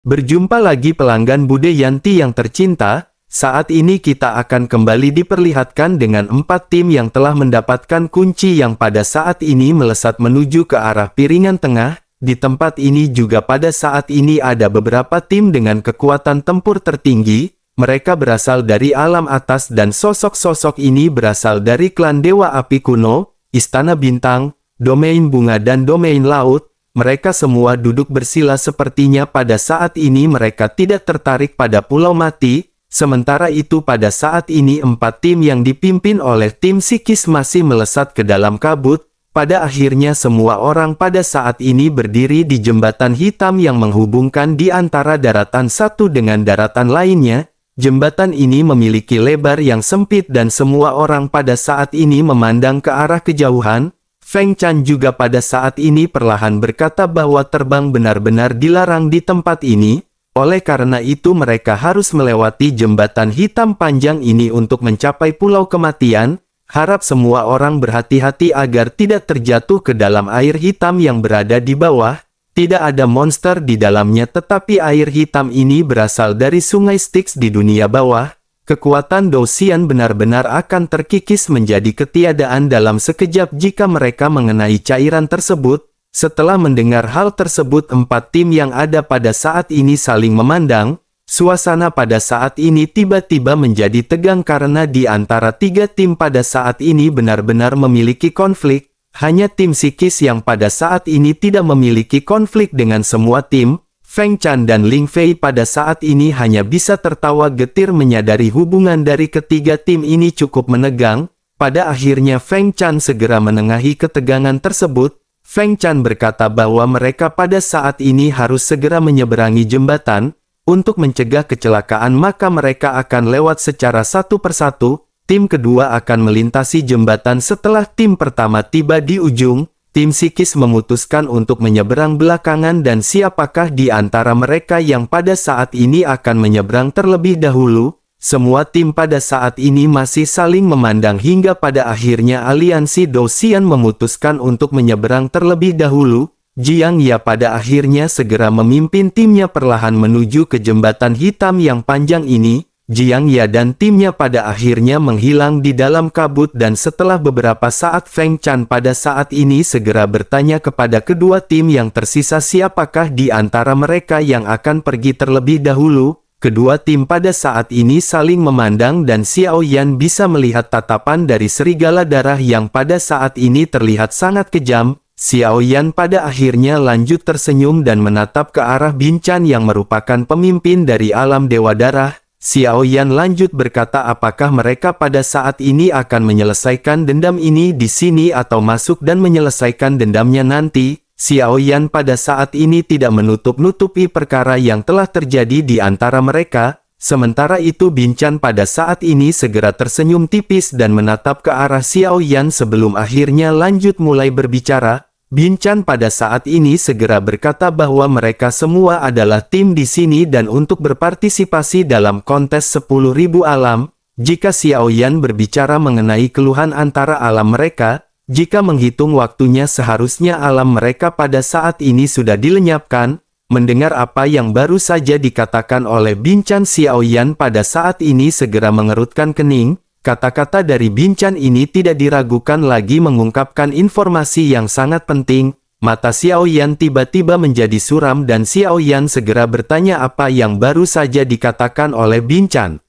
Berjumpa lagi pelanggan Bude Yanti yang tercinta, saat ini kita akan kembali diperlihatkan dengan 4 tim yang telah mendapatkan kunci yang pada saat ini melesat menuju ke arah piringan tengah. Di tempat ini juga pada saat ini ada beberapa tim dengan kekuatan tempur tertinggi, mereka berasal dari alam atas dan sosok-sosok ini berasal dari klan Dewa Api Kuno, Istana Bintang, Domain Bunga dan Domain Laut. Mereka semua duduk bersila sepertinya pada saat ini mereka tidak tertarik pada Pulau Mati, sementara itu pada saat ini 4 tim yang dipimpin oleh tim psikis masih melesat ke dalam kabut, pada akhirnya semua orang pada saat ini berdiri di jembatan hitam yang menghubungkan di antara daratan satu dengan daratan lainnya. Jembatan ini memiliki lebar yang sempit dan semua orang pada saat ini memandang ke arah kejauhan. Feng Chan juga pada saat ini perlahan berkata bahwa terbang benar-benar dilarang di tempat ini, oleh karena itu mereka harus melewati jembatan hitam panjang ini untuk mencapai Pulau Kematian. Harap semua orang berhati-hati agar tidak terjatuh ke dalam air hitam yang berada di bawah. Tidak ada monster di dalamnya tetapi air hitam ini berasal dari sungai Styx di dunia bawah. Kekuatan Douxian benar-benar akan terkikis menjadi ketiadaan dalam sekejap jika mereka mengenai cairan tersebut. Setelah mendengar hal tersebut 4 tim yang ada pada saat ini saling memandang. Suasana pada saat ini tiba-tiba menjadi tegang karena di antara 3 tim pada saat ini benar-benar memiliki konflik. Hanya tim psikis yang pada saat ini tidak memiliki konflik dengan semua tim. Feng Chan dan Ling Fei pada saat ini hanya bisa tertawa getir menyadari hubungan dari ketiga tim ini cukup menegang. Pada akhirnya Feng Chan segera menengahi ketegangan tersebut. Feng Chan berkata bahwa mereka pada saat ini harus segera menyeberangi jembatan. Untuk mencegah kecelakaan maka mereka akan lewat secara satu persatu. Tim kedua akan melintasi jembatan setelah tim pertama tiba di ujung. Tim psikis memutuskan untuk menyeberang belakangan dan siapakah di antara mereka yang pada saat ini akan menyeberang terlebih dahulu. Semua tim pada saat ini masih saling memandang hingga pada akhirnya aliansi Douxian memutuskan untuk menyeberang terlebih dahulu. Jiang Ya pada akhirnya segera memimpin timnya perlahan menuju ke jembatan hitam yang panjang ini. Jiang Ya dan timnya pada akhirnya menghilang di dalam kabut dan setelah beberapa saat Feng Chan pada saat ini segera bertanya kepada kedua tim yang tersisa siapakah di antara mereka yang akan pergi terlebih dahulu. Kedua tim pada saat ini saling memandang dan Xiao Yan bisa melihat tatapan dari serigala darah yang pada saat ini terlihat sangat kejam. Xiao Yan pada akhirnya lanjut tersenyum dan menatap ke arah Bin Chan yang merupakan pemimpin dari alam Dewa Darah. Xiao Yan lanjut berkata apakah mereka pada saat ini akan menyelesaikan dendam ini di sini atau masuk dan menyelesaikan dendamnya nanti. Xiao Yan pada saat ini tidak menutup-nutupi perkara yang telah terjadi di antara mereka. Sementara itu Bin Chan pada saat ini segera tersenyum tipis dan menatap ke arah Xiao Yan sebelum akhirnya lanjut mulai berbicara. Bin Chan pada saat ini segera berkata bahwa mereka semua adalah tim di sini dan untuk berpartisipasi dalam kontes 10.000 alam. Jika Xiao Yan berbicara mengenai keluhan antara alam mereka, jika menghitung waktunya seharusnya alam mereka pada saat ini sudah dilenyapkan. Mendengar apa yang baru saja dikatakan oleh Bin Chan, Xiao Yan pada saat ini segera mengerutkan kening. Kata-kata dari Bin Chan ini tidak diragukan lagi mengungkapkan informasi yang sangat penting. Mata Xiao Yan tiba-tiba menjadi suram dan Xiao Yan segera bertanya apa yang baru saja dikatakan oleh Bin Chan.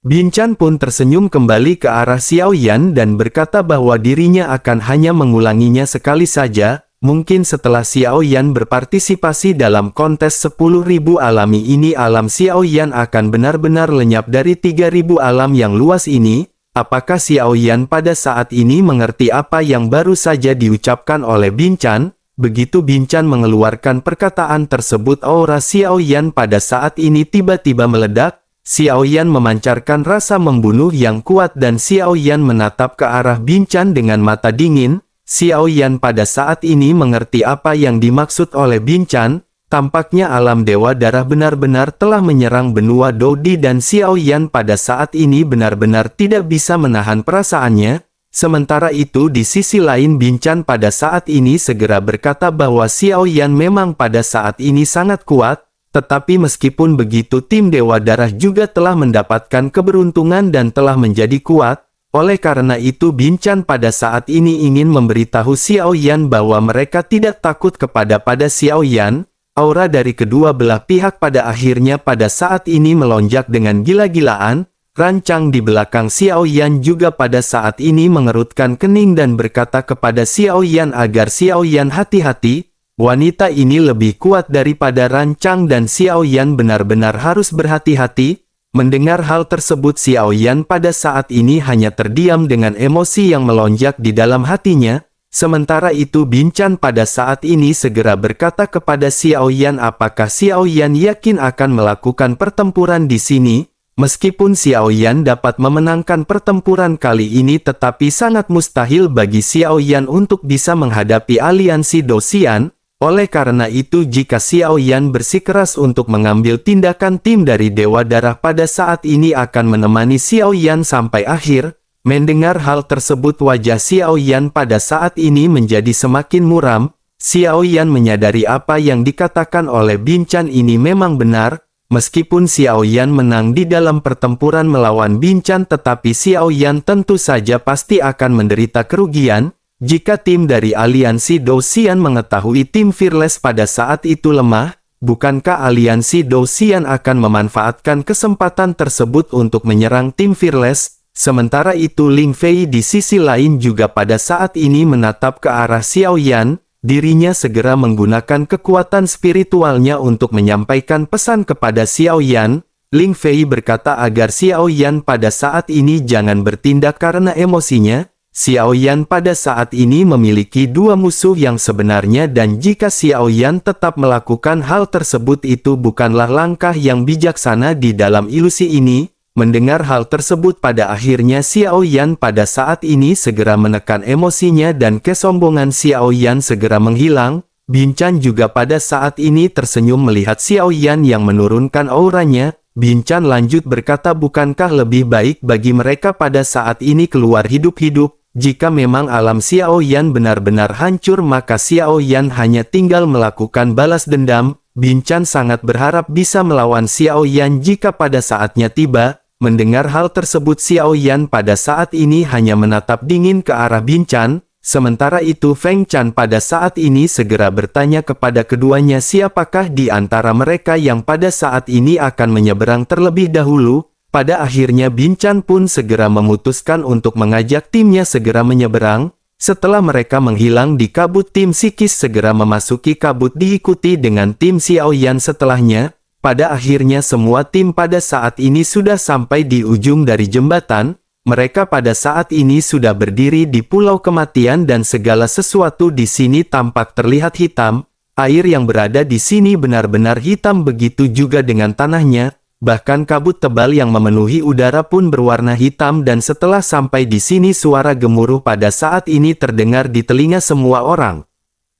Bin Chan pun tersenyum kembali ke arah Xiao Yan dan berkata bahwa dirinya akan hanya mengulanginya sekali saja. Mungkin setelah Xiao Yan berpartisipasi dalam kontes 10.000 alami ini alam Xiao Yan akan benar-benar lenyap dari 3.000 alam yang luas ini. Apakah Xiao Yan pada saat ini mengerti apa yang baru saja diucapkan oleh Bin Chan? Begitu Bin Chan mengeluarkan perkataan tersebut aura Xiao Yan pada saat ini tiba-tiba meledak. Xiao Yan memancarkan rasa membunuh yang kuat dan Xiao Yan menatap ke arah Bin Chan dengan mata dingin. Xiao Yan pada saat ini mengerti apa yang dimaksud oleh Bin Chan. Tampaknya alam Dewa Darah benar-benar telah menyerang benua Dodi dan Xiao Yan pada saat ini benar-benar tidak bisa menahan perasaannya. Sementara itu di sisi lain Bin Chan pada saat ini segera berkata bahwa Xiao Yan memang pada saat ini sangat kuat. Tetapi meskipun begitu tim Dewa Darah juga telah mendapatkan keberuntungan dan telah menjadi kuat. Oleh karena itu Binchan pada saat ini ingin memberitahu Xiao Yan bahwa mereka tidak takut kepada Xiao Yan. Aura dari kedua belah pihak pada akhirnya pada saat ini melonjak dengan gila-gilaan. Rancang di belakang Xiao Yan juga pada saat ini mengerutkan kening dan berkata kepada Xiao Yan agar Xiao Yan hati-hati. Wanita ini lebih kuat daripada Rancang dan Xiao Yan benar-benar harus berhati-hati. Mendengar hal tersebut Xiao Yan pada saat ini hanya terdiam dengan emosi yang melonjak di dalam hatinya. Sementara itu Binchan pada saat ini segera berkata kepada Xiao Yan apakah Xiao Yan yakin akan melakukan pertempuran di sini. Meskipun Xiao Yan dapat memenangkan pertempuran kali ini tetapi sangat mustahil bagi Xiao Yan untuk bisa menghadapi aliansi Dosian. Oleh karena itu jika Xiao Yan bersikeras untuk mengambil tindakan tim dari Dewa Darah pada saat ini akan menemani Xiao Yan sampai akhir. Mendengar hal tersebut wajah Xiao Yan pada saat ini menjadi semakin muram. Xiao Yan menyadari apa yang dikatakan oleh Binchan ini memang benar. Meskipun Xiao Yan menang di dalam pertempuran melawan Binchan tetapi Xiao Yan tentu saja pasti akan menderita kerugian. Jika tim dari aliansi Dosian mengetahui tim Fearless pada saat itu lemah, bukankah aliansi Dosian akan memanfaatkan kesempatan tersebut untuk menyerang tim Fearless? Sementara itu Ling Fei di sisi lain juga pada saat ini menatap ke arah Xiao Yan. Dirinya segera menggunakan kekuatan spiritualnya untuk menyampaikan pesan kepada Xiao Yan. Ling Fei berkata agar Xiao Yan pada saat ini jangan bertindak karena emosinya. Xiao Yan pada saat ini memiliki dua musuh yang sebenarnya dan jika Xiao Yan tetap melakukan hal tersebut itu bukanlah langkah yang bijaksana di dalam ilusi ini. Mendengar hal tersebut pada akhirnya Xiao Yan pada saat ini segera menekan emosinya dan kesombongan Xiao Yan segera menghilang. Binchan juga pada saat ini tersenyum melihat Xiao Yan yang menurunkan auranya. Binchan lanjut berkata bukankah lebih baik bagi mereka pada saat ini keluar hidup-hidup? Jika memang alam Xiao Yan benar-benar hancur maka Xiao Yan hanya tinggal melakukan balas dendam. Binchan sangat berharap bisa melawan Xiao Yan jika pada saatnya tiba. Mendengar hal tersebut Xiao Yan pada saat ini hanya menatap dingin ke arah Binchan. Sementara itu Feng Chan pada saat ini segera bertanya kepada keduanya siapakah di antara mereka yang pada saat ini akan menyeberang terlebih dahulu. Pada akhirnya Binchan pun segera memutuskan untuk mengajak timnya segera menyeberang. Setelah mereka menghilang di kabut tim Sikis segera memasuki kabut diikuti dengan tim Xiao Yan setelahnya. Pada akhirnya semua tim pada saat ini sudah sampai di ujung dari jembatan. Mereka pada saat ini sudah berdiri di Pulau Kematian dan segala sesuatu di sini tampak terlihat hitam. Air yang berada di sini benar-benar hitam begitu juga dengan tanahnya. Bahkan kabut tebal yang memenuhi udara pun berwarna hitam dan setelah sampai di sini suara gemuruh pada saat ini terdengar di telinga semua orang.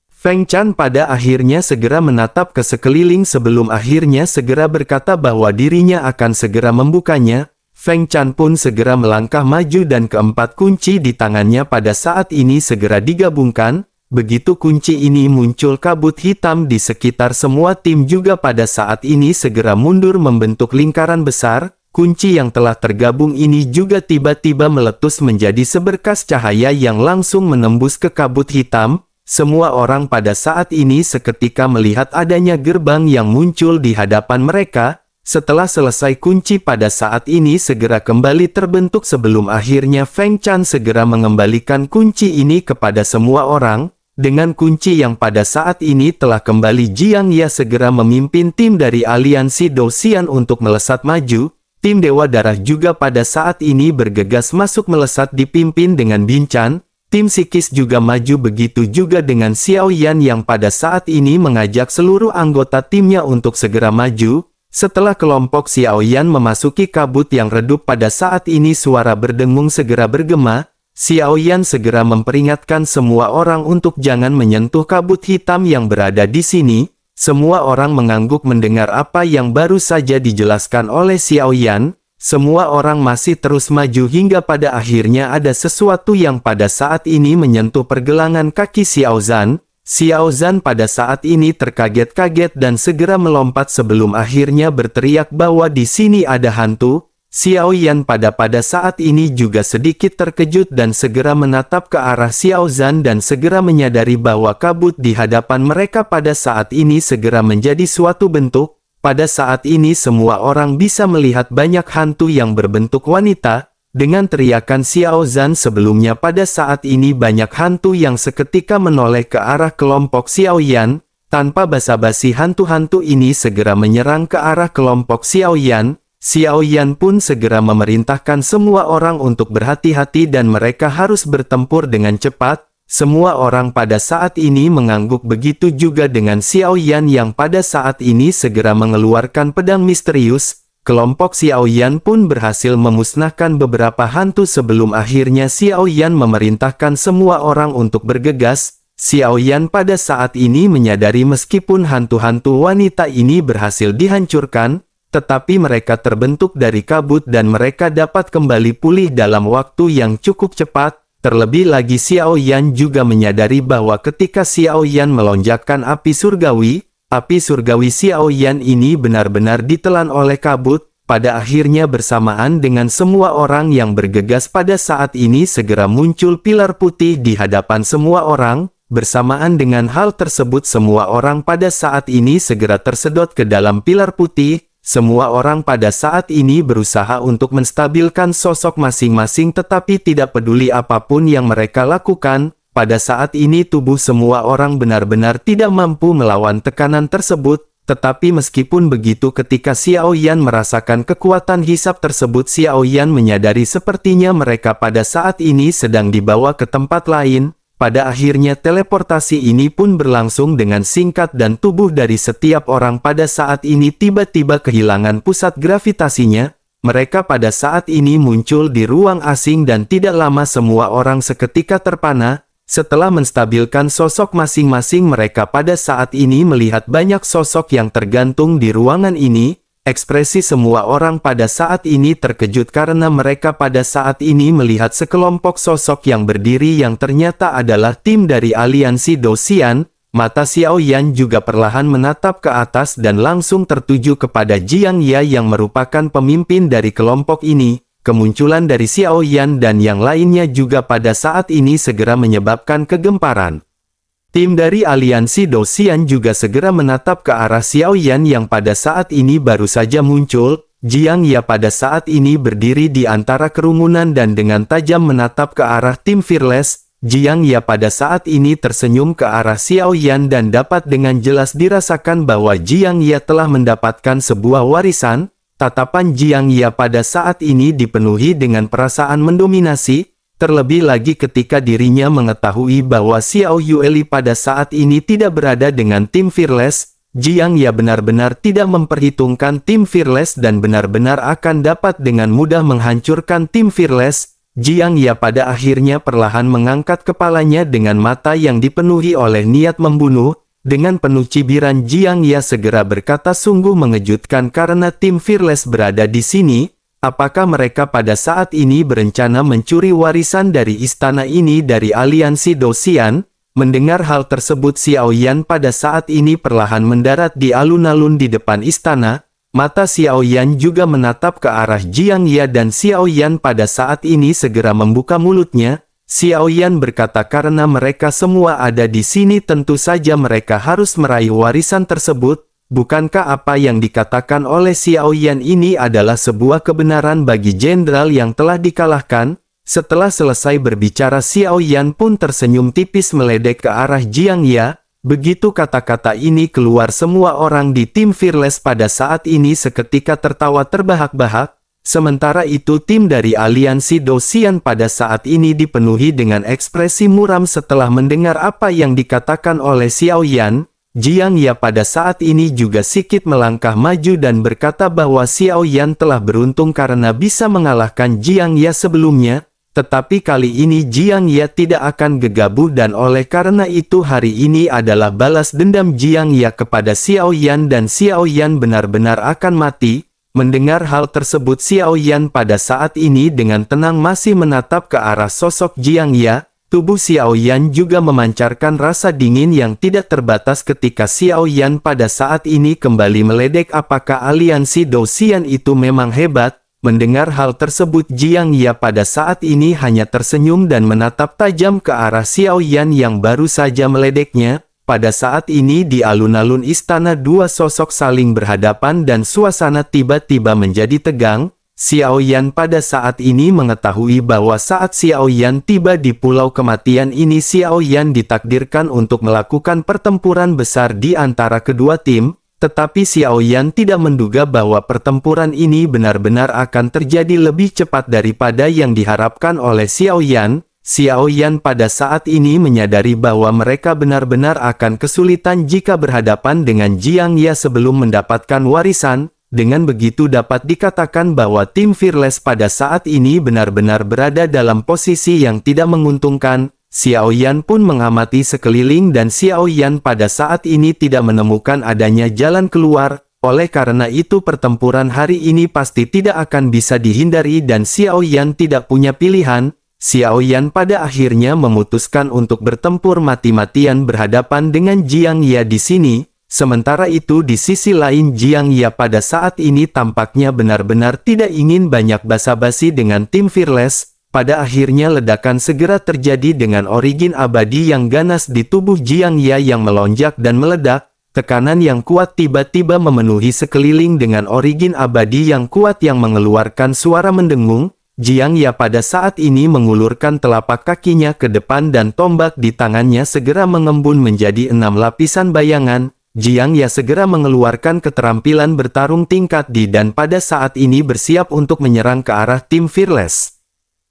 Feng Chan pada akhirnya segera menatap ke sekeliling sebelum akhirnya segera berkata bahwa dirinya akan segera membukanya. Feng Chan pun segera melangkah maju dan keempat kunci di tangannya pada saat ini segera digabungkan. Begitu kunci ini muncul kabut hitam di sekitar semua tim juga pada saat ini segera mundur membentuk lingkaran besar. Kunci yang telah tergabung ini juga tiba-tiba meletus menjadi seberkas cahaya yang langsung menembus ke kabut hitam. Semua orang pada saat ini seketika melihat adanya gerbang yang muncul di hadapan mereka. Setelah selesai kunci pada saat ini segera kembali terbentuk sebelum akhirnya Feng Chan segera mengembalikan kunci ini kepada semua orang. Dengan kunci yang pada saat ini telah kembali Jiang Ye segera memimpin tim dari aliansi Dosian untuk melesat maju. Tim Dewa Darah juga pada saat ini bergegas masuk melesat dipimpin dengan Binchan. Tim Sikis juga maju begitu juga dengan Xiao Yan yang pada saat ini mengajak seluruh anggota timnya untuk segera maju. Setelah kelompok Xiao Yan memasuki kabut yang redup pada saat ini suara berdengung segera bergema. Xiao Yan segera memperingatkan semua orang untuk jangan menyentuh kabut hitam yang berada di sini. Semua orang mengangguk mendengar apa yang baru saja dijelaskan oleh Xiao Yan. Semua orang masih terus maju hingga pada akhirnya ada sesuatu yang pada saat ini menyentuh pergelangan kaki Xiao Zhan. Xiao Zhan pada saat ini terkaget-kaget dan segera melompat sebelum akhirnya berteriak bahwa di sini ada hantu. Xiao Yan pada saat ini juga sedikit terkejut dan segera menatap ke arah Xiao Zhan dan segera menyadari bahwa kabut di hadapan mereka pada saat ini segera menjadi suatu bentuk. Pada saat ini semua orang bisa melihat banyak hantu yang berbentuk wanita. Dengan teriakan Xiao Zhan sebelumnya pada saat ini banyak hantu yang seketika menoleh ke arah kelompok Xiao Yan. Tanpa basa-basi hantu-hantu ini segera menyerang ke arah kelompok Xiao Yan. Xiao Yan pun segera memerintahkan semua orang untuk berhati-hati dan mereka harus bertempur dengan cepat. Semua orang pada saat ini mengangguk, begitu juga dengan Xiao Yan yang pada saat ini segera mengeluarkan pedang misterius. Kelompok Xiao Yan pun berhasil memusnahkan beberapa hantu sebelum akhirnya Xiao Yan memerintahkan semua orang untuk bergegas. Xiao Yan pada saat ini menyadari meskipun hantu-hantu wanita ini berhasil dihancurkan, tetapi mereka terbentuk dari kabut dan mereka dapat kembali pulih dalam waktu yang cukup cepat. Terlebih lagi Xiao Yan juga menyadari bahwa ketika Xiao Yan melonjakkan api surgawi Xiao Yan ini benar-benar ditelan oleh kabut. Pada akhirnya bersamaan dengan semua orang yang bergegas pada saat ini segera muncul pilar putih di hadapan semua orang. Bersamaan dengan hal tersebut semua orang pada saat ini segera tersedot ke dalam pilar putih. Semua orang pada saat ini berusaha untuk menstabilkan sosok masing-masing tetapi tidak peduli apapun yang mereka lakukan. Pada saat ini tubuh semua orang benar-benar tidak mampu melawan tekanan tersebut. Tetapi meskipun begitu ketika Xiao Yan merasakan kekuatan hisap tersebut Xiao Yan menyadari sepertinya mereka pada saat ini sedang dibawa ke tempat lain. Pada akhirnya teleportasi ini pun berlangsung dengan singkat dan tubuh dari setiap orang pada saat ini tiba-tiba kehilangan pusat gravitasinya. Mereka pada saat ini muncul di ruang asing dan tidak lama semua orang seketika terpana. Setelah menstabilkan sosok masing-masing mereka pada saat ini melihat banyak sosok yang tergantung di ruangan ini. Ekspresi semua orang pada saat ini terkejut karena mereka pada saat ini melihat sekelompok sosok yang berdiri yang ternyata adalah tim dari aliansi Dosian. Mata Xiao Yan juga perlahan menatap ke atas dan langsung tertuju kepada Jiang Ya yang merupakan pemimpin dari kelompok ini. Kemunculan dari Xiao Yan dan yang lainnya juga pada saat ini segera menyebabkan kegemparan. Tim dari aliansi Dosian juga segera menatap ke arah Xiao Yan yang pada saat ini baru saja muncul. Jiang Ya pada saat ini berdiri di antara kerumunan dan dengan tajam menatap ke arah tim Fearless. Jiang Ya pada saat ini tersenyum ke arah Xiao Yan dan dapat dengan jelas dirasakan bahwa Jiang Ya telah mendapatkan sebuah warisan. Tatapan Jiang Ya pada saat ini dipenuhi dengan perasaan mendominasi, terlebih lagi ketika dirinya mengetahui bahwa Xiao Yueli pada saat ini tidak berada dengan tim Fearless. Jiang Ya benar-benar tidak memperhitungkan tim Fearless dan benar-benar akan dapat dengan mudah menghancurkan tim Fearless. Jiang Ya pada akhirnya perlahan mengangkat kepalanya dengan mata yang dipenuhi oleh niat membunuh. Dengan penuh cibiran Jiang Ya segera berkata, sungguh mengejutkan karena tim Fearless berada di sini. Apakah mereka pada saat ini berencana mencuri warisan dari istana ini dari aliansi Dosian? Mendengar hal tersebut Xiao Yan pada saat ini perlahan mendarat di alun-alun di depan istana. Mata Xiao Yan juga menatap ke arah Jiang Ya dan Xiao Yan pada saat ini segera membuka mulutnya. Xiao Yan berkata, karena mereka semua ada di sini tentu saja mereka harus meraih warisan tersebut. Bukankah apa yang dikatakan oleh Xiao Yan ini adalah sebuah kebenaran bagi jenderal yang telah dikalahkan? Setelah selesai berbicara Xiao Yan pun tersenyum tipis meledek ke arah Jiang Ya. Begitu kata-kata ini keluar semua orang di tim Fearless pada saat ini seketika tertawa terbahak-bahak. Sementara itu tim dari aliansi Dosian pada saat ini dipenuhi dengan ekspresi muram setelah mendengar apa yang dikatakan oleh Xiao Yan. Jiang Ya pada saat ini juga sedikit melangkah maju dan berkata bahwa Xiao Yan telah beruntung karena bisa mengalahkan Jiang Ya sebelumnya. Tetapi kali ini Jiang Ya tidak akan gegabah dan oleh karena itu hari ini adalah balas dendam Jiang Ya kepada Xiao Yan dan Xiao Yan benar-benar akan mati. Mendengar hal tersebut Xiao Yan pada saat ini dengan tenang masih menatap ke arah sosok Jiang Ya. tubuh Xiao Yan juga memancarkan rasa dingin yang tidak terbatas ketika Xiao Yan pada saat ini kembali meledek. Apakah aliansi Dou Xian itu memang hebat? Mendengar hal tersebut, Jiang Ye pada saat ini hanya tersenyum dan menatap tajam ke arah Xiao Yan yang baru saja meledeknya. Pada saat ini di alun-alun istana dua sosok saling berhadapan dan suasana tiba-tiba menjadi tegang. Xiao Yan pada saat ini mengetahui bahwa saat Xiao Yan tiba di Pulau Kematian ini, Xiao Yan ditakdirkan untuk melakukan pertempuran besar di antara kedua tim, tetapi Xiao Yan tidak menduga bahwa pertempuran ini benar-benar akan terjadi lebih cepat daripada yang diharapkan oleh Xiao Yan. Xiao Yan pada saat ini menyadari bahwa mereka benar-benar akan kesulitan jika berhadapan dengan Jiang Ye sebelum mendapatkan warisan. Dengan begitu dapat dikatakan bahwa tim Fearless pada saat ini benar-benar berada dalam posisi yang tidak menguntungkan. Xiao Yan pun mengamati sekeliling dan Xiao Yan pada saat ini tidak menemukan adanya jalan keluar. Oleh karena itu pertempuran hari ini pasti tidak akan bisa dihindari dan Xiao Yan tidak punya pilihan. Xiao Yan pada akhirnya memutuskan untuk bertempur mati-matian berhadapan dengan Jiang Ye di sini. Sementara itu di sisi lain Jiang Ye pada saat ini tampaknya benar-benar tidak ingin banyak basa-basi dengan tim Fearless. Pada akhirnya ledakan segera terjadi dengan origin abadi yang ganas di tubuh Jiang Ye yang melonjak dan meledak. Tekanan yang kuat tiba-tiba memenuhi sekeliling dengan origin abadi yang kuat yang mengeluarkan suara mendengung. Jiang Ye pada saat ini mengulurkan telapak kakinya ke depan dan tombak di tangannya segera mengembun menjadi 6 lapisan bayangan. Jiang Ye segera mengeluarkan keterampilan bertarung tingkat D dan pada saat ini bersiap untuk menyerang ke arah tim Fearless.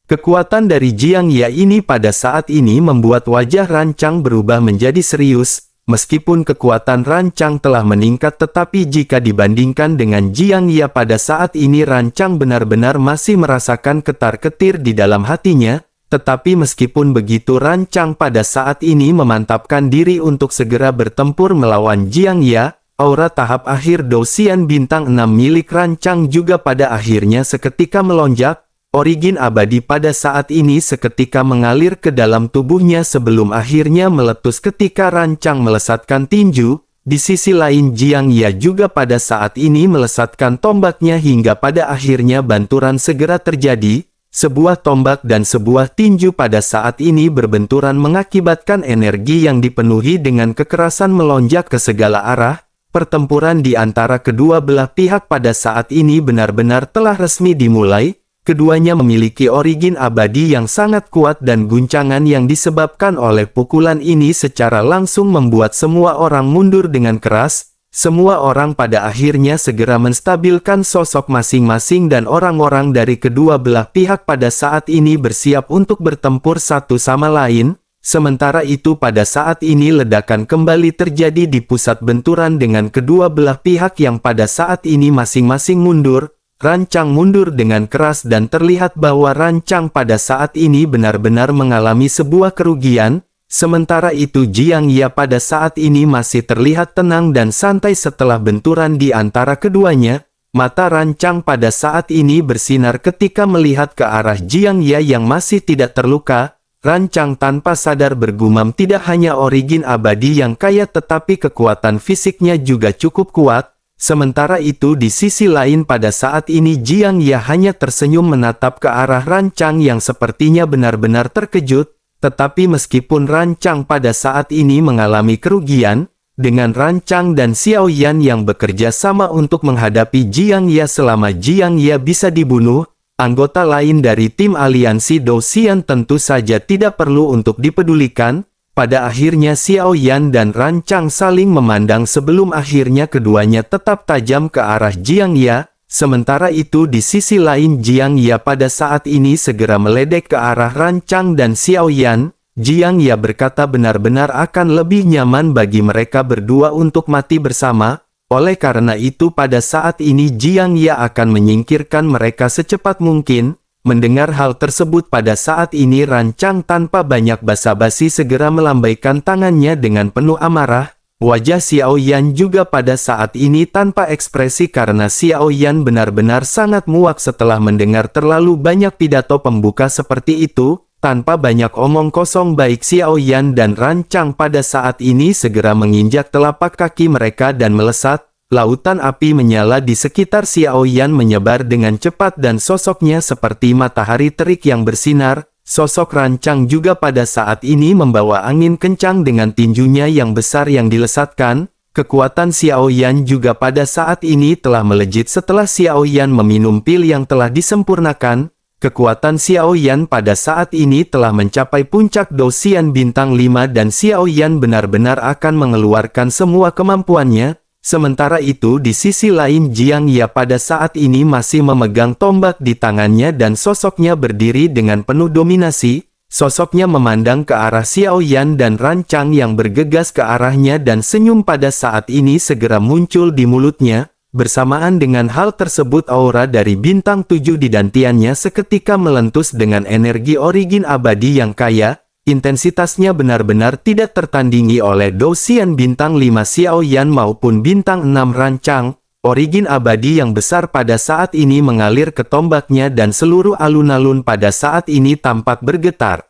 Kekuatan dari Jiang Ye ini pada saat ini membuat wajah Rancang berubah menjadi serius. Meskipun kekuatan Rancang telah meningkat, tetapi jika dibandingkan dengan Jiang Ye pada saat ini Rancang benar-benar masih merasakan ketar-ketir di dalam hatinya. Tetapi meskipun begitu Rancang pada saat ini memantapkan diri untuk segera bertempur melawan Jiang Ye. Aura tahap akhir Dou Xian bintang 6 milik Rancang juga pada akhirnya seketika melonjak. Origin abadi pada saat ini seketika mengalir ke dalam tubuhnya sebelum akhirnya meletus ketika Rancang melesatkan tinju. Di sisi lain Jiang Ye juga pada saat ini melesatkan tombaknya hingga pada akhirnya benturan segera terjadi. Sebuah tombak dan sebuah tinju pada saat ini berbenturan mengakibatkan energi yang dipenuhi dengan kekerasan melonjak ke segala arah. Pertempuran di antara kedua belah pihak pada saat ini benar-benar telah resmi dimulai. Keduanya memiliki origin abadi yang sangat kuat dan guncangan yang disebabkan oleh pukulan ini secara langsung membuat semua orang mundur dengan keras. Semua orang pada akhirnya segera menstabilkan sosok masing-masing dan orang-orang dari kedua belah pihak pada saat ini bersiap untuk bertempur satu sama lain. Sementara itu pada saat ini ledakan kembali terjadi di pusat benturan dengan kedua belah pihak yang pada saat ini masing-masing mundur. Rancang mundur dengan keras dan terlihat bahwa Rancang pada saat ini benar-benar mengalami sebuah kerugian. Sementara itu Jiang Ye pada saat ini masih terlihat tenang dan santai setelah benturan di antara keduanya. Mata Rancang pada saat ini bersinar ketika melihat ke arah Jiang Ye yang masih tidak terluka. Rancang tanpa sadar bergumam, tidak hanya origin abadi yang kaya tetapi kekuatan fisiknya juga cukup kuat. Sementara itu di sisi lain pada saat ini Jiang Ye hanya tersenyum menatap ke arah Rancang yang sepertinya benar-benar terkejut. Tetapi meskipun Rancang pada saat ini mengalami kerugian, dengan Rancang dan Xiao Yan yang bekerja sama untuk menghadapi Jiang Ye selama Jiang Ye bisa dibunuh, anggota lain dari tim aliansi Dou Xian tentu saja tidak perlu untuk dipedulikan. Pada akhirnya Xiao Yan dan Rancang saling memandang sebelum akhirnya keduanya tetap tajam ke arah Jiang Ye. Sementara itu di sisi lain Jiang Ye pada saat ini segera meledek ke arah Rancang dan Xiao Yan. Jiang Ye berkata benar-benar akan lebih nyaman bagi mereka berdua untuk mati bersama. Oleh karena itu pada saat ini Jiang Ye akan menyingkirkan mereka secepat mungkin. Mendengar hal tersebut pada saat ini Rancang tanpa banyak basa-basi segera melambaikan tangannya dengan penuh amarah. Wajah Xiao Yan juga pada saat ini tanpa ekspresi karena Xiao Yan benar-benar sangat muak setelah mendengar terlalu banyak pidato pembuka seperti itu. Tanpa banyak omong kosong baik Xiao Yan dan Rancang pada saat ini segera menginjak telapak kaki mereka dan melesat. Lautan api menyala di sekitar Xiao Yan menyebar dengan cepat dan sosoknya seperti matahari terik yang bersinar. Sosok Rancang juga pada saat ini membawa angin kencang dengan tinjunya yang besar yang dilesatkan. Kekuatan Xiao Yan juga pada saat ini telah melejit setelah Xiao Yan meminum pil yang telah disempurnakan. Kekuatan Xiao Yan pada saat ini telah mencapai puncak Dosian bintang 5 dan Xiao Yan benar-benar akan mengeluarkan semua kemampuannya. Sementara itu di sisi lain Jiang Ya pada saat ini masih memegang tombak di tangannya dan sosoknya berdiri dengan penuh dominasi. Sosoknya memandang ke arah Xiao Yan dan Rancang yang bergegas ke arahnya dan senyum pada saat ini segera muncul di mulutnya. Bersamaan dengan hal tersebut aura dari bintang 7 di dantiannya seketika melentus dengan energi origin abadi yang kaya. Intensitasnya benar-benar tidak tertandingi oleh Dosian bintang 5 Xiao Yan maupun bintang 6 Rancang. Origin abadi yang besar pada saat ini mengalir ke tombaknya dan seluruh alun-alun pada saat ini tampak bergetar.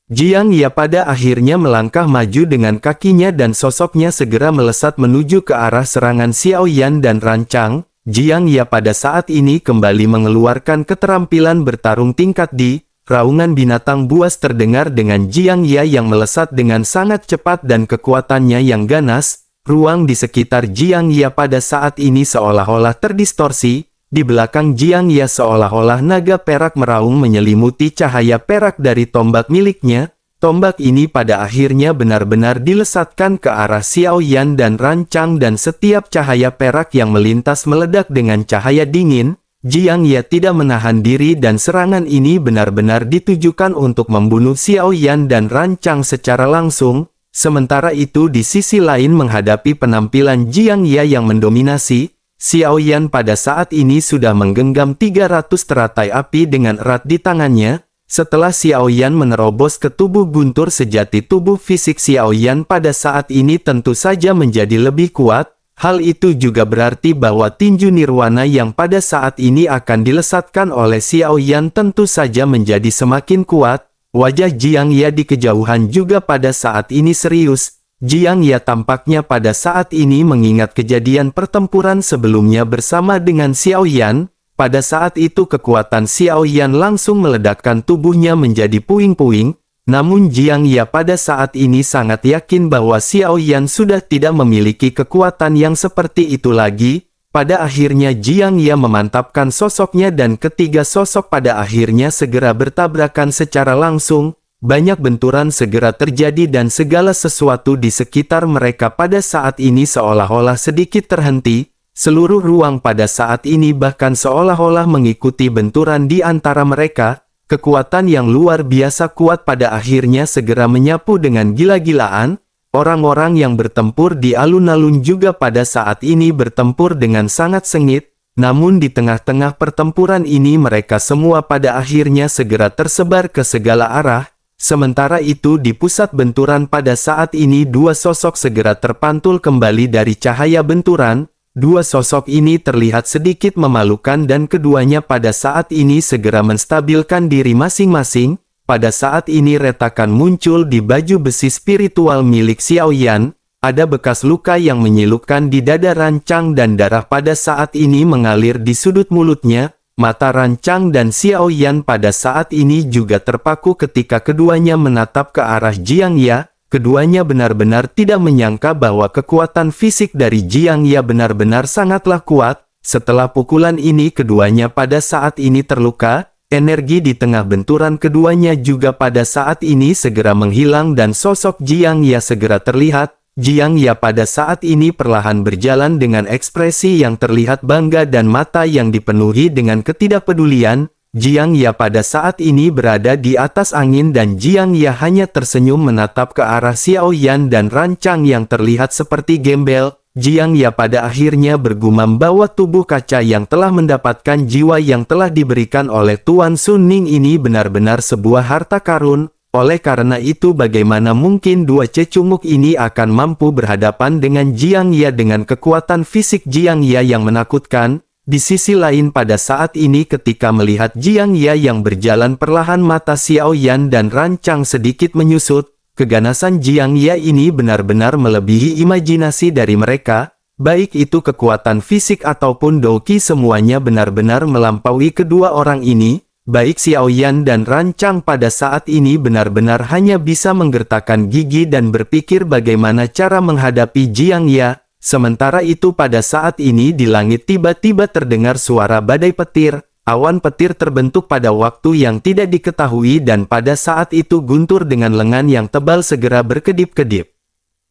Jiang Ya pada akhirnya melangkah maju dengan kakinya dan sosoknya segera melesat menuju ke arah serangan Xiao Yan dan Rancang. Jiang Ya pada saat ini kembali mengeluarkan keterampilan bertarung tingkat D. Raungan binatang buas terdengar dengan Jiang Ya yang melesat dengan sangat cepat dan kekuatannya yang ganas. Ruang di sekitar Jiang Ya pada saat ini seolah-olah terdistorsi. Di belakang Jiang Ya seolah-olah naga perak meraung menyelimuti cahaya perak dari tombak miliknya. Tombak ini pada akhirnya benar-benar dilesatkan ke arah Xiao Yan dan Rancang dan setiap cahaya perak yang melintas meledak dengan cahaya dingin. Jiang Ya tidak menahan diri dan serangan ini benar-benar ditujukan untuk membunuh Xiao Yan dan Rancang secara langsung. Sementara itu di sisi lain menghadapi penampilan Jiang Ya yang mendominasi, Xiao Yan pada saat ini sudah menggenggam 300 teratai api dengan erat di tangannya. Setelah Xiao Yan menerobos ke tubuh guntur sejati, tubuh fisik Xiao Yan pada saat ini tentu saja menjadi lebih kuat. Hal itu juga berarti bahwa tinju nirwana yang pada saat ini akan dilesatkan oleh Xiao Yan tentu saja menjadi semakin kuat. Wajah Jiang Ya di kejauhan juga pada saat ini serius. Jiang Ya tampaknya pada saat ini mengingat kejadian pertempuran sebelumnya bersama dengan Xiao Yan. Pada saat itu kekuatan Xiao Yan langsung meledakkan tubuhnya menjadi puing-puing. Namun Jiang Ya pada saat ini sangat yakin bahwa Xiao Yan sudah tidak memiliki kekuatan yang seperti itu lagi. Pada akhirnya Jiang Ya memantapkan sosoknya dan ketiga sosok pada akhirnya segera bertabrakan secara langsung. Banyak benturan segera terjadi dan segala sesuatu di sekitar mereka pada saat ini seolah-olah sedikit terhenti. Seluruh ruang pada saat ini bahkan seolah-olah mengikuti benturan di antara mereka. Kekuatan yang luar biasa kuat pada akhirnya segera menyapu dengan gila-gilaan. Orang-orang yang bertempur di alun-alun juga pada saat ini bertempur dengan sangat sengit. Namun di tengah-tengah pertempuran ini mereka semua pada akhirnya segera tersebar ke segala arah. Sementara itu di pusat benturan pada saat ini dua sosok segera terpantul kembali dari cahaya benturan. Dua sosok ini terlihat sedikit memalukan dan keduanya pada saat ini segera menstabilkan diri masing-masing. Pada saat ini retakan muncul di baju besi spiritual milik Xiao Yan. Ada bekas luka yang menyilupkan di dada Rancang dan darah pada saat ini mengalir di sudut mulutnya. Mata Rancang dan Xiao Yan pada saat ini juga terpaku ketika keduanya menatap ke arah Jiang Ya. Keduanya benar-benar tidak menyangka bahwa kekuatan fisik dari Jiang Ya benar-benar sangatlah kuat. Setelah pukulan ini keduanya pada saat ini terluka. Energi di tengah benturan keduanya juga pada saat ini segera menghilang dan sosok Jiang Ya segera terlihat. Jiang Ya pada saat ini perlahan berjalan dengan ekspresi yang terlihat bangga dan mata yang dipenuhi dengan ketidakpedulian. Jiang Ya pada saat ini berada di atas angin dan Jiang Ya hanya tersenyum menatap ke arah Xiao Yan dan Rancang yang terlihat seperti gembel. Jiang Ya pada akhirnya bergumam bahwa tubuh kaca yang telah mendapatkan jiwa yang telah diberikan oleh Tuan Sun Ning ini benar-benar sebuah harta karun. Oleh karena itu bagaimana mungkin dua cecunguk ini akan mampu berhadapan dengan Jiang Ya dengan kekuatan fisik Jiang Ya yang menakutkan. Di sisi lain pada saat ini ketika melihat Jiang Ya yang berjalan perlahan, mata Xiao Yan dan Rancang sedikit menyusut. Keganasan Jiang Ya ini benar-benar melebihi imajinasi dari mereka, baik itu kekuatan fisik ataupun Doqi, semuanya benar-benar melampaui kedua orang ini. Baik Xiao Yan dan Rancang pada saat ini benar-benar hanya bisa menggertakkan gigi dan berpikir bagaimana cara menghadapi Jiang Ya. Sementara itu pada saat ini di langit tiba-tiba terdengar suara badai petir. Awan petir terbentuk pada waktu yang tidak diketahui dan pada saat itu guntur dengan lengan yang tebal segera berkedip-kedip.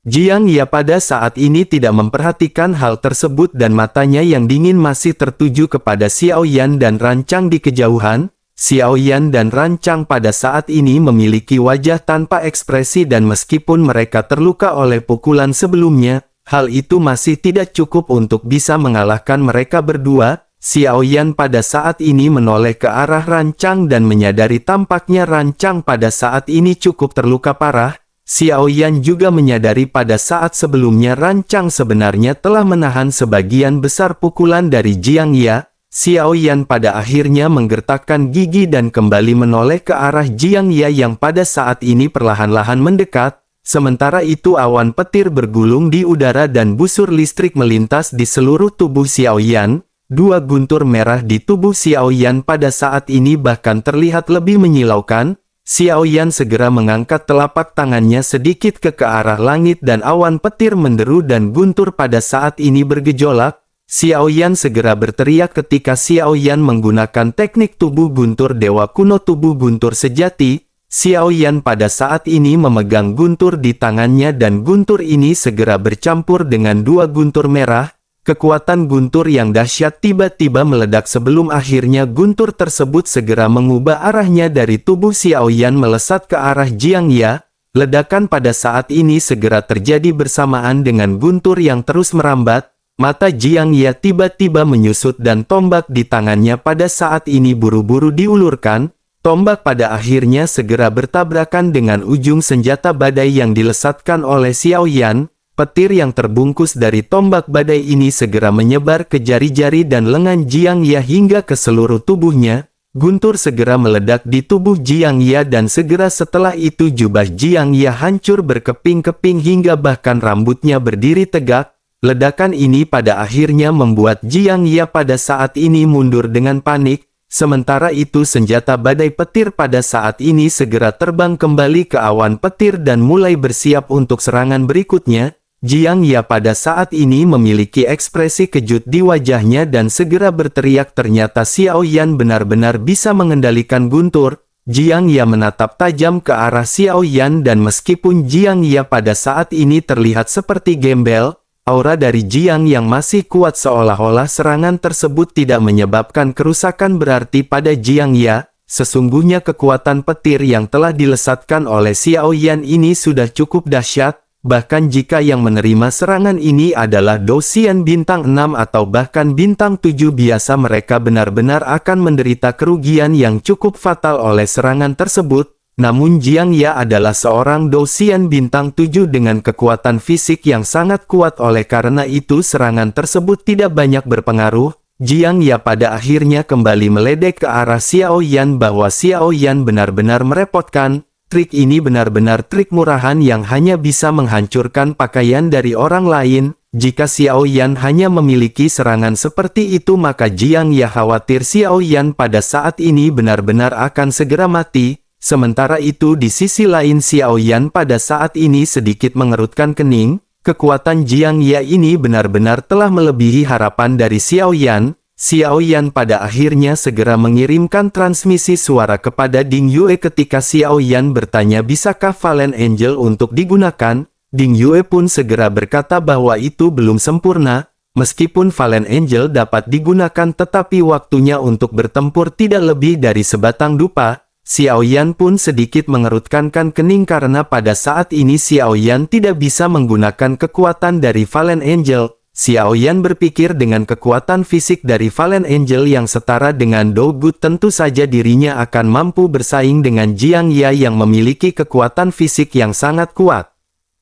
Jiang Ya pada saat ini tidak memperhatikan hal tersebut dan matanya yang dingin masih tertuju kepada Xiao Yan dan Rancang di kejauhan. Xiao Yan dan Rancang pada saat ini memiliki wajah tanpa ekspresi dan meskipun mereka terluka oleh pukulan sebelumnya, hal itu masih tidak cukup untuk bisa mengalahkan mereka berdua. Xiao Yan pada saat ini menoleh ke arah Rancang dan menyadari tampaknya Rancang pada saat ini cukup terluka parah. Xiao Yan juga menyadari pada saat sebelumnya Rancang sebenarnya telah menahan sebagian besar pukulan dari Jiang Ya. Xiao Yan pada akhirnya menggertakkan gigi dan kembali menoleh ke arah Jiang Ya yang pada saat ini perlahan-lahan mendekat. Sementara itu awan petir bergulung di udara dan busur listrik melintas di seluruh tubuh Xiao Yan. Dua guntur merah di tubuh Xiao Yan pada saat ini bahkan terlihat lebih menyilaukan. Xiao Yan segera mengangkat telapak tangannya sedikit ke arah langit dan awan petir menderu dan guntur pada saat ini bergejolak. Xiao Yan segera berteriak ketika Xiao Yan menggunakan teknik tubuh guntur dewa kuno, tubuh guntur sejati. Xiao Yan pada saat ini memegang guntur di tangannya dan guntur ini segera bercampur dengan dua guntur merah. Kekuatan guntur yang dahsyat tiba-tiba meledak sebelum akhirnya guntur tersebut segera mengubah arahnya dari tubuh Xiao Yan melesat ke arah Jiang Ya. Ledakan pada saat ini segera terjadi bersamaan dengan guntur yang terus merambat. Mata Jiang Ya tiba-tiba menyusut dan tombak di tangannya pada saat ini buru-buru diulurkan. Tombak pada akhirnya segera bertabrakan dengan ujung senjata badai yang dilesatkan oleh Xiao Yan. Petir yang terbungkus dari tombak badai ini segera menyebar ke jari-jari dan lengan Jiang Ya hingga ke seluruh tubuhnya. Guntur segera meledak di tubuh Jiang Ya dan segera setelah itu jubah Jiang Ya hancur berkeping-keping hingga bahkan rambutnya berdiri tegak. Ledakan ini pada akhirnya membuat Jiang Ya pada saat ini mundur dengan panik. Sementara itu senjata badai petir pada saat ini segera terbang kembali ke awan petir dan mulai bersiap untuk serangan berikutnya. Jiang Ya pada saat ini memiliki ekspresi kejut di wajahnya dan segera berteriak, ternyata Xiao Yan benar-benar bisa mengendalikan guntur. Jiang Ya menatap tajam ke arah Xiao Yan dan meskipun Jiang Ya pada saat ini terlihat seperti gembel, aura dari Jiang yang masih kuat seolah-olah serangan tersebut tidak menyebabkan kerusakan berarti pada Jiang Ya. Sesungguhnya kekuatan petir yang telah dilesatkan oleh Xiao Yan ini sudah cukup dahsyat. Bahkan jika yang menerima serangan ini adalah Dosian bintang 6 atau bahkan bintang 7 biasa, mereka benar-benar akan menderita kerugian yang cukup fatal oleh serangan tersebut. Namun Jiang Ya adalah seorang Dosian bintang 7 dengan kekuatan fisik yang sangat kuat, oleh karena itu serangan tersebut tidak banyak berpengaruh. Jiang Ya pada akhirnya kembali meledek ke arah Xiao Yan bahwa Xiao Yan benar-benar merepotkan. Trik ini benar-benar trik murahan yang hanya bisa menghancurkan pakaian dari orang lain. Jika Xiao Yan hanya memiliki serangan seperti itu maka Jiang Ya khawatir Xiao Yan pada saat ini benar-benar akan segera mati. Sementara itu di sisi lain Xiao Yan pada saat ini sedikit mengerutkan kening. Kekuatan Jiang Ya ini benar-benar telah melebihi harapan dari Xiao Yan. Xiao Yan pada akhirnya segera mengirimkan transmisi suara kepada Ding Yue ketika Xiao Yan bertanya bisakah Fallen Angel untuk digunakan. Ding Yue pun segera berkata bahwa itu belum sempurna. Meskipun Fallen Angel dapat digunakan tetapi waktunya untuk bertempur tidak lebih dari sebatang dupa. Xiao Yan pun sedikit mengerutkan kening karena pada saat ini Xiao Yan tidak bisa menggunakan kekuatan dari Fallen Angel. Xiao Yan berpikir dengan kekuatan fisik dari Fallen Angel yang setara dengan Dogut tentu saja dirinya akan mampu bersaing dengan Jiang Ya yang memiliki kekuatan fisik yang sangat kuat.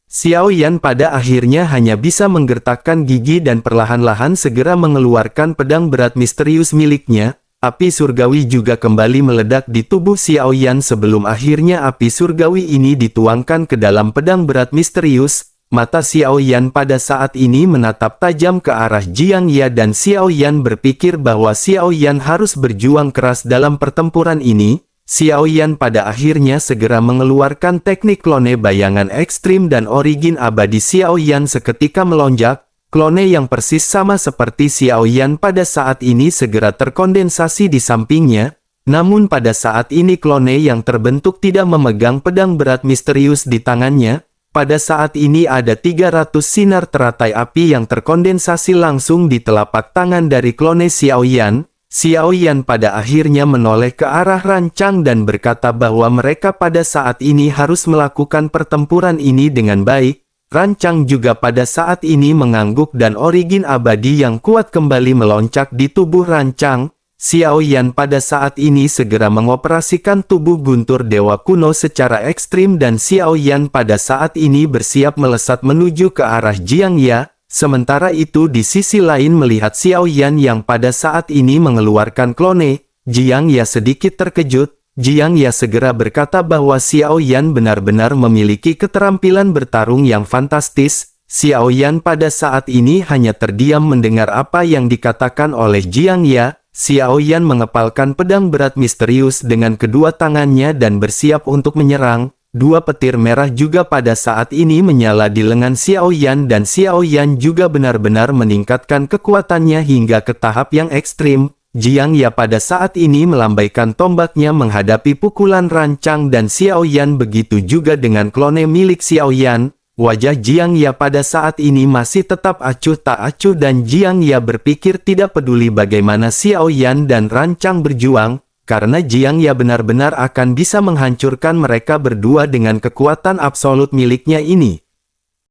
Xiao Yan pada akhirnya hanya bisa menggertakkan gigi dan perlahan-lahan segera mengeluarkan pedang berat misterius miliknya. Api surgawi juga kembali meledak di tubuh Xiao Yan sebelum akhirnya api surgawi ini dituangkan ke dalam pedang berat misterius. Mata Xiao Yan pada saat ini menatap tajam ke arah Jiang Ya dan Xiao Yan berpikir bahwa Xiao Yan harus berjuang keras dalam pertempuran ini. Xiao Yan pada akhirnya segera mengeluarkan teknik klone bayangan ekstrim dan origin abadi. Xiao Yan seketika melonjak, klone yang persis sama seperti Xiao Yan pada saat ini segera terkondensasi di sampingnya. Namun pada saat ini klone yang terbentuk tidak memegang pedang berat misterius di tangannya. Pada saat ini ada 300 sinar teratai api yang terkondensasi langsung di telapak tangan dari klone Xiao Yan. Xiao Yan pada akhirnya menoleh ke arah Rancang dan berkata bahwa mereka pada saat ini harus melakukan pertempuran ini dengan baik. Rancang juga pada saat ini mengangguk dan origin abadi yang kuat kembali melonjak di tubuh Rancang. Xiao Yan pada saat ini segera mengoperasikan tubuh guntur dewa kuno secara ekstrim dan Xiao Yan pada saat ini bersiap melesat menuju ke arah Jiang Ya. Sementara itu di sisi lain melihat Xiao Yan yang pada saat ini mengeluarkan klone, Jiang Ya sedikit terkejut. Jiang Ya segera berkata bahwa Xiao Yan benar-benar memiliki keterampilan bertarung yang fantastis. Xiao Yan pada saat ini hanya terdiam mendengar apa yang dikatakan oleh Jiang Ya. Xiao Yan mengepalkan pedang berat misterius dengan kedua tangannya dan bersiap untuk menyerang. Dua petir merah juga pada saat ini menyala di lengan Xiao Yan dan Xiao Yan juga benar-benar meningkatkan kekuatannya hingga ke tahap yang ekstrim. Jiang Ya pada saat ini melambaikan tombaknya menghadapi pukulan Rancang dan Xiao Yan, begitu juga dengan klone milik Xiao Yan. Wajah Jiang Ya pada saat ini masih tetap acuh tak acuh dan Jiang Ya berpikir tidak peduli bagaimana Xiao Yan dan Rancang berjuang. Karena Jiang Ya benar-benar akan bisa menghancurkan mereka berdua dengan kekuatan absolut miliknya ini.